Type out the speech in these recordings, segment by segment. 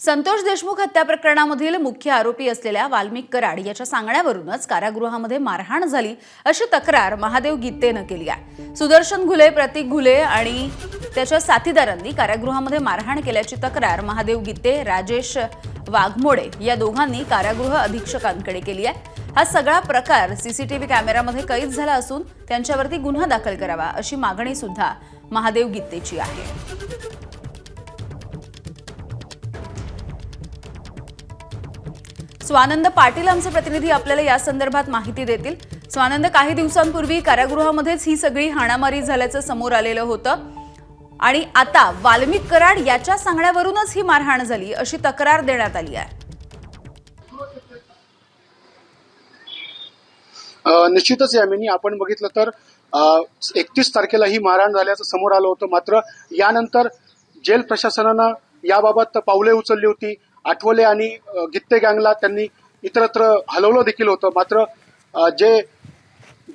संतोष देशमुख हत्या प्रकरणामधील मुख्य आरोपी असलेल्या वाल्मिक कराड याच्या सांगण्यावरूनच कारागृहामध्ये मारहाण झाली अशी तक्रार महादेव गीतेनं केली आहे। सुदर्शन घुले, प्रतीक घुले आणि त्याच्या साथीदारांनी कारागृहामध्ये मारहाण केल्याची तक्रार महादेव गीते, राजेश वाघमोडे या दोघांनी कारागृह अधीक्षकांकडे केली आहे। हा सगळा प्रकार सीसीटीव्ही कॅमेऱ्यामध्ये कैद झाला असून त्यांच्यावरती गुन्हा दाखल करावा अशी मागणी सुद्धा महादेव गीतेची आहे। स्वानंद पाटील आमचे प्रतिनिधी आपल्याला या संदर्भात माहिती देतील। स्वानंद, काही दिवसांपूर्वी कारागृहामध्येच ही सगळी हाणामारी झाल्याचं समोर आलेलं होतं आणि आता वाल्मिक कराड याच्या सांगण्यावरूनच ही मारहाण झाली अशी तक्रार देण्यात आली आहे। निश्चितच यामिनी आपण बघितलं तर 31 तारखेला ही मारहाण झाल्याचं समोर आलं होतं। मात्र यानंतर जेल प्रशासनानं याबाबत पावले उचलली होती। आठवले आणि गित्ते गँगला त्यांनी इतरत्र हलवलं देखील होतं। मात्र जे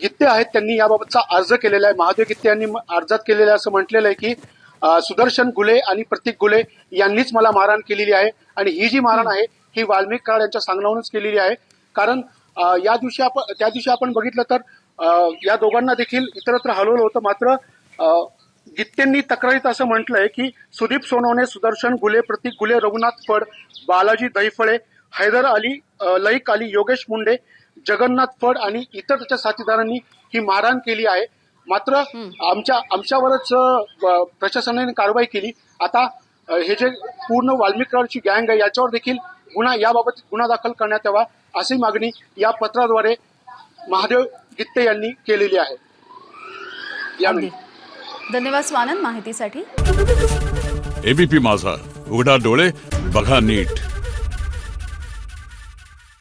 गित्ते आहेत त्यांनी याबाबतचा अर्ज केलेला आहे। महादेव गित्ते यांनी अर्जात केलेलं आहे असं म्हटलेलं आहे की सुदर्शन घुले आणि प्रतीक घुले यांनीच मला मारहाण केलेली आहे आणि ही जी मारहाण आहे ही वाल्मिक कराड यांच्या सांगण्यावरूनच केलेली आहे। कारण त्या दिवशी आपण बघितलं तर या दोघांना देखील इतरत्र हलवलं होतं। मात्र गित्तेंनी तक्रारीत असं म्हटलंय की सुदीप सोनवणे, सुदर्शन घुले, प्रतीक घुले, रघुनाथ फड, बालाजी दहिफळे, हैदर अली, लईक अली, योगेश मुंडे, जगन्नाथ फड आणि इतर त्याच्या साथीदारांनी ही मारहाण केली आहे। मात्र आमच्यावरच प्रशासनाने कारवाई केली। आता हे जे पूर्ण वाल्मिक कराडची गँग आहे याच्यावर देखील याबाबत गुन्हा दाखल करण्यात यावा अशी मागणी या पत्राद्वारे महादेव गित्ते यांनी केलेली आहे। धन्यवाद स्वानंद माहितीसाठी। एबीपी माझा, उघडा डोळे बघा नीट।